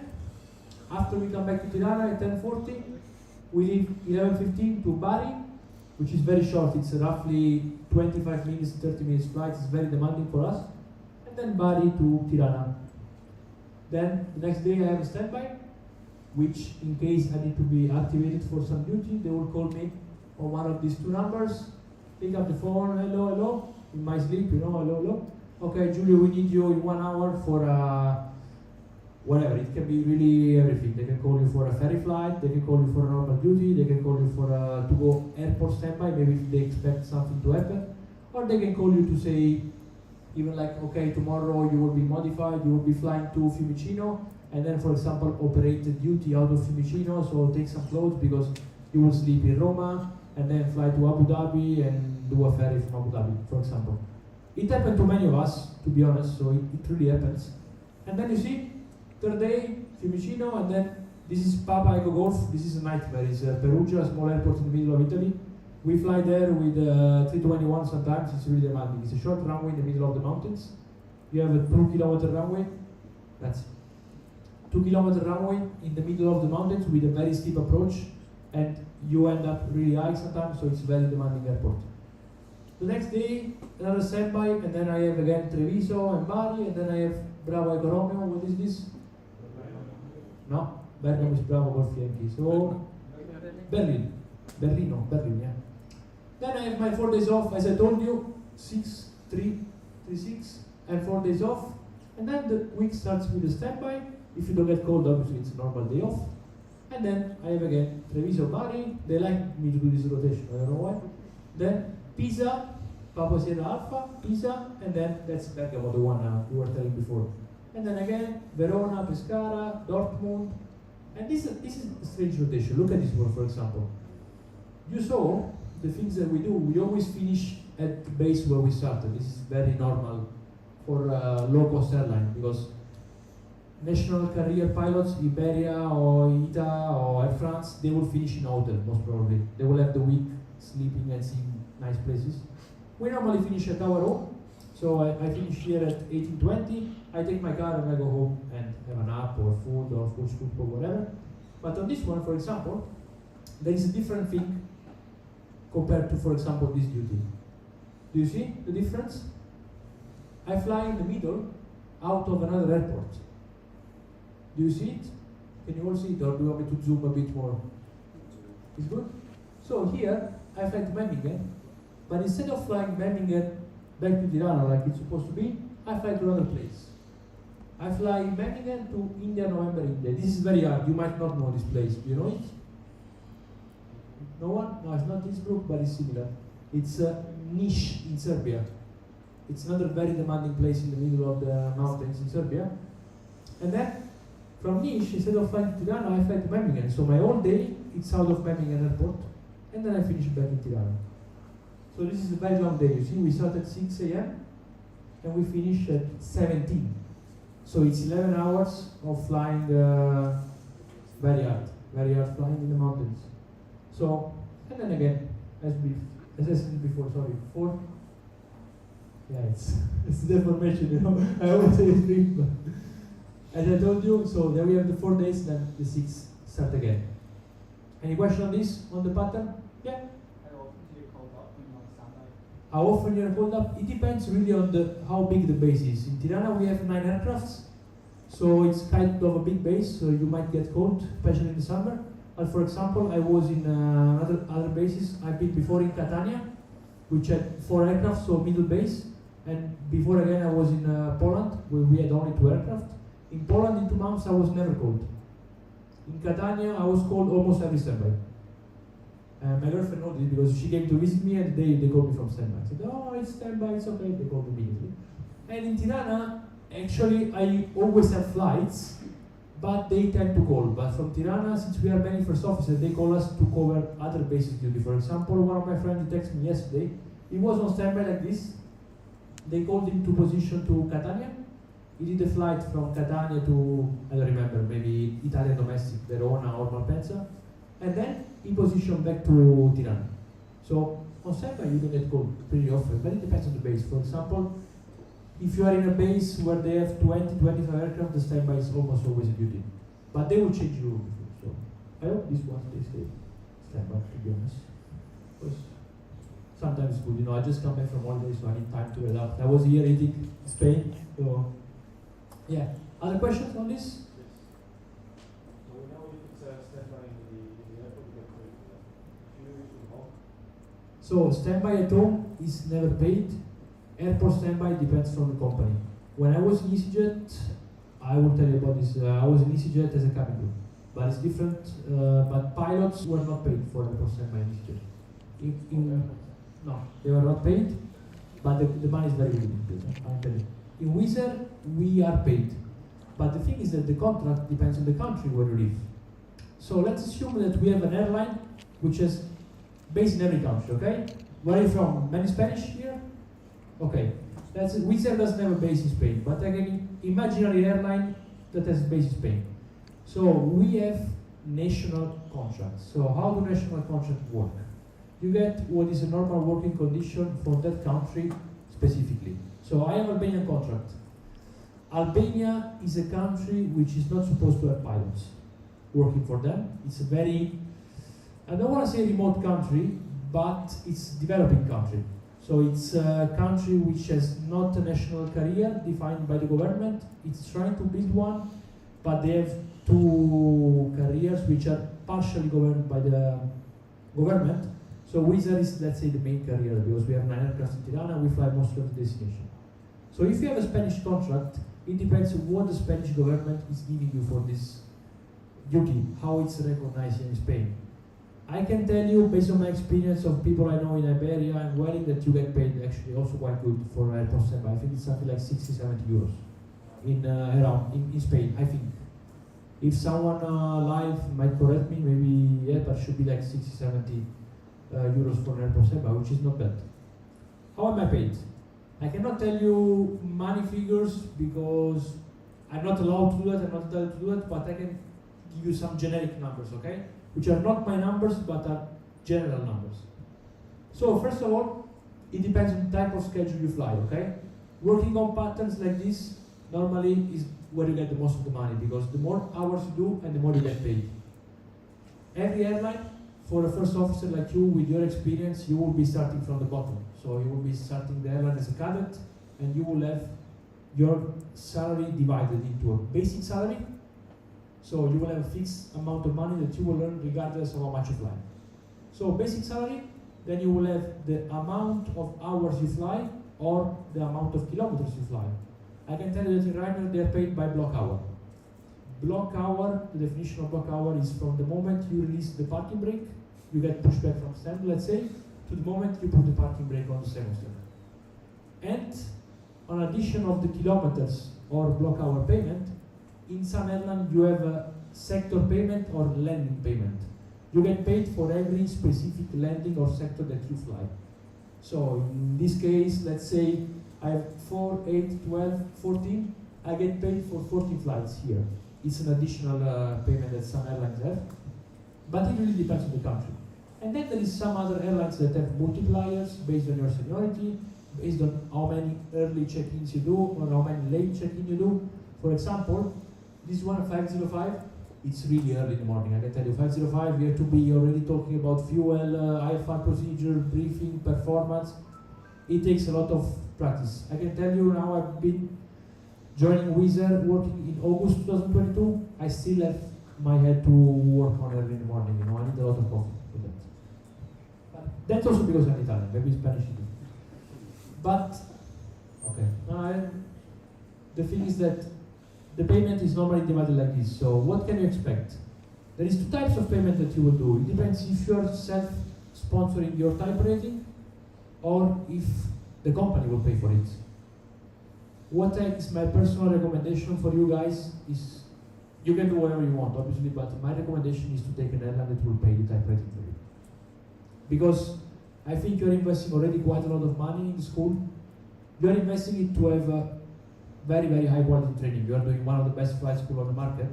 after we come back to Tirana at 10:40, we leave 11:15 to Bari, which is very short. It's roughly 25 minutes, 30 minutes flight. It's very demanding for us. And then Bari to Tirana. Then the next day I have a standby, which in case I need to be activated for some duty, they will call me on one of these two numbers. Pick up the phone, hello, hello, in my sleep, you know, hello, hello. Okay, Giulio, we need you in 1 hour for whatever. It can be really everything. They can call you for a ferry flight, they can call you for a normal duty, they can call you for to go airport standby, maybe if they expect something to happen, or they can call you to say, even like, okay, tomorrow you will be modified, you will be flying to Fiumicino, and then, for example, operate the duty out of Fiumicino, so take some clothes because you will sleep in Roma, and then fly to Abu Dhabi and do a ferry from Abu Dhabi, for example. It happened to many of us, to be honest, so it really happens. And then you see, third day, Fiumicino, and then this is Papa Eco Golf. This is a nightmare. It's Perugia, a small airport in the middle of Italy. We fly there with 321 sometimes. It's really demanding. It's a short runway in the middle of the mountains. You have a 2-kilometer runway. That's 2-kilometer runway in the middle of the mountains with a very steep approach, and you end up really high sometimes, so it's a very demanding airport. The next day, another standby, and then I have again Treviso and Bari, and then I have Bravo Eco Romeo. What is this? No, Bergamo is Bravo Golf Yankee. So, Berlin, yeah. Then I have my 4 days off, as I told you, 6, 3, 3, 6, and 4 days off. And then the week starts with a standby. If you don't get cold, obviously it's a normal day off. And then I have again Treviso, Bari. They like me to do this rotation, I don't know why. Then Pisa, Papa Sierra Alpha, Pisa, and then that's Bergamo, the one you were telling before. And then again, Verona, Pescara, Dortmund. And this is a strange rotation. Look at this one, for example. You saw the things that we do. We always finish at the base where we started. This is very normal for low-cost airline because national carrier pilots, Iberia or ITA or Air France, they will finish in a hotel, most probably. They will have the week sleeping and seeing nice places. We normally finish at our home. So I finish here at 18:20. I take my car and I go home and have a nap or food or food or whatever. But on this one, for example, there is a different thing compared to, for example, this duty. Do you see the difference? I fly in the middle out of another airport. Do you see it? Can you all see it, or do you want me to zoom a bit more? It's good? So here, I fly to Memmingen, but instead of flying Memmingen back to Tirana like it's supposed to be, I fly to another place. I fly Memmingen to India, November, India. This is very hard. You might not know this place. Do you know it? No one? No, it's not Innsbruck, but it's similar. It's Niš in Serbia. It's another very demanding place in the middle of the mountains in Serbia. And then From Nice, instead of flying to Tirana, I fly to Memmingen. So my whole day, it's out of Memmingen airport, and then I finish back in Tirana. So this is a very long day. You see, we start at 6 a.m. and we finish at 17. So it's 11 hours of flying very hard flying in the mountains. So, and then again, as I said before, sorry, 4. Yeah, it's deformation, you know. I always say it's big, but as I told you, so then we have the 4 days, then the 6 start again. Any question on this, on the pattern? Yeah? How often do you call up when you're on standby? How often you're called up? It depends really on how big the base is. In Tirana we have 9 aircrafts, so it's kind of a big base, so you might get called, especially in the summer. But for example, I was in other bases. I've been before in Catania, which had 4 aircraft, so middle base. And before again I was in Poland, where we had only 2 aircraft. In Poland, in 2 months, I was never called. In Catania, I was called almost every standby. My girlfriend knows this because she came to visit me and they called me from standby. I said, oh, it's standby, it's okay. They called me immediately. And in Tirana, actually, I always have flights, but they tend to call. But from Tirana, since we are many first officers, they call us to cover other bases duty. For example, one of my friends texted me yesterday. He was on standby like this. They called him to position to Catania. He did a flight from Catania to, I don't remember, maybe Italian domestic, Verona or Malpensa, and then he positioned back to Tirana. So on standby you don't get called pretty often, but it depends on the base. For example, if you are in a base where they have 20-25 aircraft, the standby is almost always a duty. But they will change you. So I hope this one they stay standby, to be honest. Because sometimes it's good, you know, I just come back from holiday, so I need time to adapt. I was here eating Spain, so yeah. Other questions on this? So we know if it's a standby in the airport, we get paid for that. If you use from home, So standby at home is never paid. Airport standby depends from the company. When I was in EasyJet, I will tell you about this. I was in EasyJet as a cabin crew, but it's different. But pilots were not paid for airport standby in EasyJet. No, they were not paid, but the money is very good. I'll tell you. In Wizz Air, we are paid. But the thing is that the contract depends on the country where you live. So let's assume that we have an airline which is based in every country, okay? Where are you from? Many Spanish here? Okay. Wizz Air doesn't have a base in Spain, but again, imaginary airline that has a base in Spain. So we have national contracts. So how do national contracts work? You get what is a normal working condition for that country specifically. So I have Albanian contract. Albania is a country which is not supposed to have pilots working for them. It's a very, I don't want to say remote country, but it's a developing country. So it's a country which has not a national career defined by the government. It's trying to build one, but they have 2 careers which are partially governed by the government. So Wizz Air is, let's say, the main career because we have 9 aircraft in Tirana, we fly most of the destination. So if you have a Spanish contract, it depends on what the Spanish government is giving you for this duty, how it's recognized in Spain. I can tell you, based on my experience of people I know in Iberia and Welling, that you get paid actually also quite good for airport standby. I think it's something like 60-70 euros in Spain, I think. If someone live might correct me, maybe, yeah, but it should be like 60-70 euros for an airport standby, which is not bad. How am I paid? I cannot tell you money figures because I'm not allowed to do that, I'm not entitled to do it, but I can give you some generic numbers, okay? Which are not my numbers, but are general numbers. So first of all, it depends on the type of schedule you fly, okay? Working on patterns like this normally is where you get the most of the money because the more hours you do and the more you get paid. Every airline, for a first officer like you, with your experience, you will be starting from the bottom. So you will be starting the airline as a cadet, and you will have your salary divided into a basic salary. So you will have a fixed amount of money that you will earn regardless of how much you fly. So basic salary, then you will have the amount of hours you fly or the amount of kilometers you fly. I can tell you that in Ryanair they are paid by block hour. Block hour, the definition of block hour is from the moment you release the parking brake, you get pushed back from stand, let's say, to the moment you put the parking brake on the semester. And on addition of the kilometers or block hour payment, in some airline you have a sector payment or landing payment. You get paid for every specific landing or sector that you fly. So in this case, let's say I have 4, 8, 12, 14, I get paid for 14 flights here. It's an additional payment that some airlines have, but it really depends on the country. And then there is some other airlines that have multipliers based on your seniority, based on how many early check-ins you do or how many late check-in you do. For example, this one 505, it's really early in the morning. I can tell you 505, you have to be already talking about fuel, IFR procedure, briefing, performance. It takes a lot of practice. I can tell you now I've been joining Wizz Air working in August 2022. I still have my head to work on early in the morning. You know, I need a lot of coffee for that. But that's also because I'm Italian, maybe Spanish too. But, okay. The thing is that the payment is normally divided like this. So what can you expect? There is two types of payment that you will do. It depends if you're self-sponsoring your type rating or if the company will pay for it. What is my personal recommendation for you guys is, you can do whatever you want, obviously, but my recommendation is to take an airline that will pay the type rating for you. Because I think you're investing already quite a lot of money in school. You're investing it to have a very, very high quality training. You are doing one of the best flight schools on the market.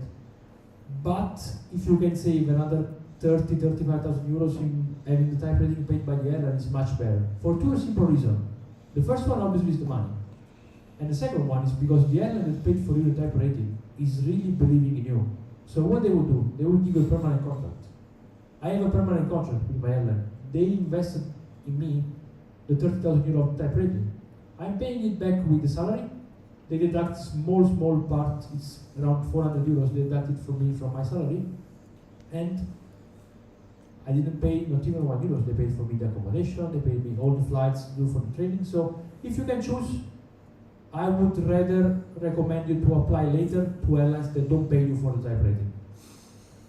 But if you can save another 30, 35,000 euros in having the type rating paid by the airline, is much better. For two simple reasons. The first one obviously is the money. And the second one is because the airline that paid for you the type rating is really believing in you. So what they will do, they will give you a permanent contract. I have a permanent contract with my airline. They invested in me the 30,000 euro of type rating. I'm paying it back with the salary. They deduct small part, it's around 400 euros, they deduct it from me from my salary. And I didn't pay not even €1, they paid for me the accommodation, they paid me all the flights due for the training. So if you can choose, I would rather recommend you to apply later to airlines that don't pay you for the type rating.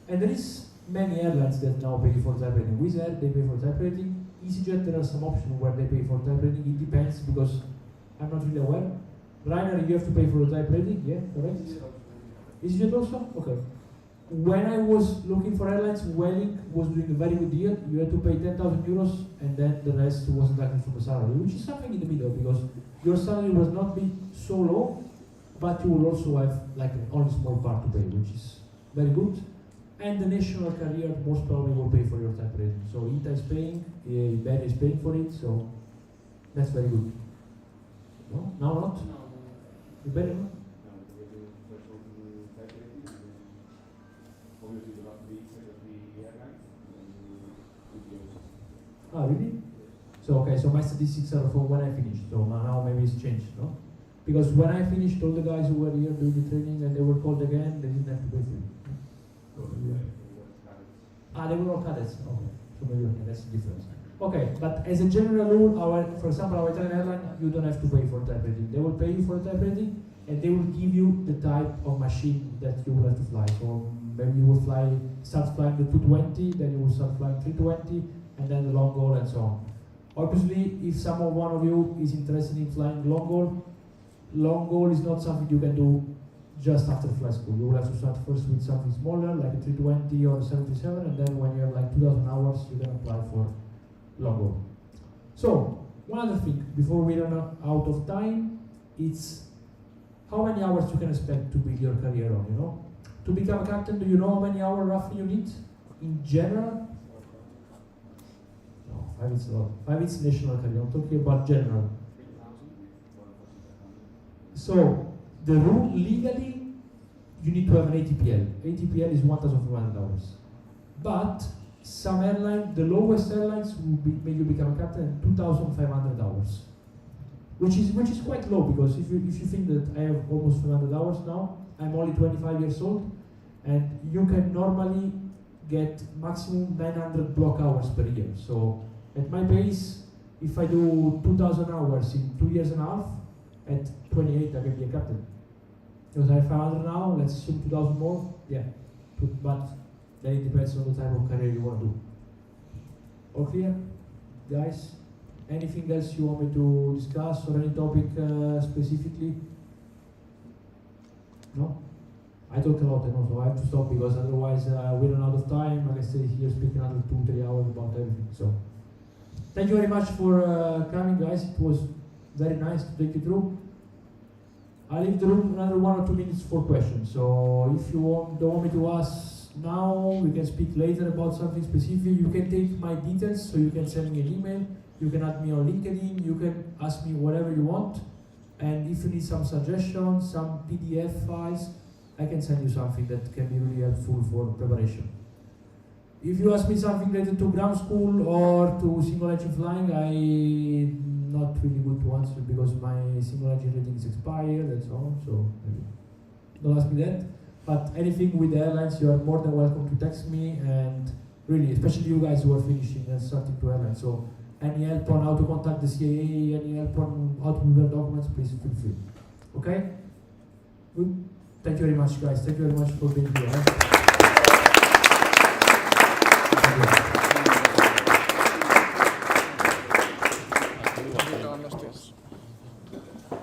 And there is many airlines that now pay you for type rating. Wizz Air, they pay for type rating. EasyJet, there are some options where they pay for type rating. It depends because I'm not really aware. Ryanair, you have to pay for the type rating, yeah, correct? EasyJet also? Okay. When I was looking for airlines, Welling was doing a very good deal. You had to pay 10,000 euros and then the rest was deducted from the salary, which is something in the middle because your salary will not be so low, but you will also have like only small part to pay, which is very good. And the national carrier most probably will pay for your type rating. So ITA is paying, Iberia is paying for it, so that's very good. No? Now not? Iberia not? Ah, really? So, okay, so my statistics are for when I finished, so now maybe it's changed, no? Because when I finished, all the guys who were here doing the training and they were called again, they didn't have to pay for it. Ah, they were all cadets, okay. So maybe okay, that's the difference. Okay, but as a general rule, for example, our Italian airline, you don't have to pay for type rating. They will pay you for the type rating, and they will give you the type of machine that you will have to fly. So maybe you will start flying the 220, then you will start flying 320, and then the long haul and so on. Obviously, if one of you is interested in flying long haul is not something you can do just after flight school. You will have to start first with something smaller, like a 320 or a 737, and then when you have like 2,000 hours, you can apply for long haul. So, one other thing, before we run out of time, it's how many hours you can expect to build your career on, you know? To become a captain, do you know how many hours roughly you need in general? No, 5 is a lot. 5 is national career, I'm talking about general. So, the rule legally, you need to have an ATPL. ATPL is 1,500 hours. But some airlines, the lowest airlines will make you become a captain at 2,500 hours. Which is quite low because if you think that I have almost 500 hours now, I'm only 25 years old, and you can normally get maximum 900 block hours per year. So at my pace, if I do 2,000 hours in 2 years and a half, at 28 I can be a captain. Because I have 500 now, let's assume 2,000 more, yeah. But then it depends on the type of career you want to do. All clear, guys? Anything else you want me to discuss or any topic specifically? No? I talk a lot, and also I have to stop because otherwise we run out of time. I can stay here speaking another 2-3 hours about everything. So, thank you very much for coming, guys. It was very nice to take you through. I'll leave the room another 1 or 2 minutes for questions. So, if you don't want me to ask now, we can speak later about something specific. You can take my details, so you can send me an email. You can add me on LinkedIn. You can ask me whatever you want. And if you need some suggestions, some PDF files, I can send you something that can be really helpful for preparation. If you ask me something related to ground school or to single engine flying, I'm not really good to answer because my single engine rating is expired and so on, so don't ask me that. But anything with the airlines, you are more than welcome to text me, and really, especially you guys who are finishing and starting to airline. So any help on how to contact the CAA, any help on how to prepare documents, please feel free. Okay? Good. Thank you very much, guys. Thank you very much for being here.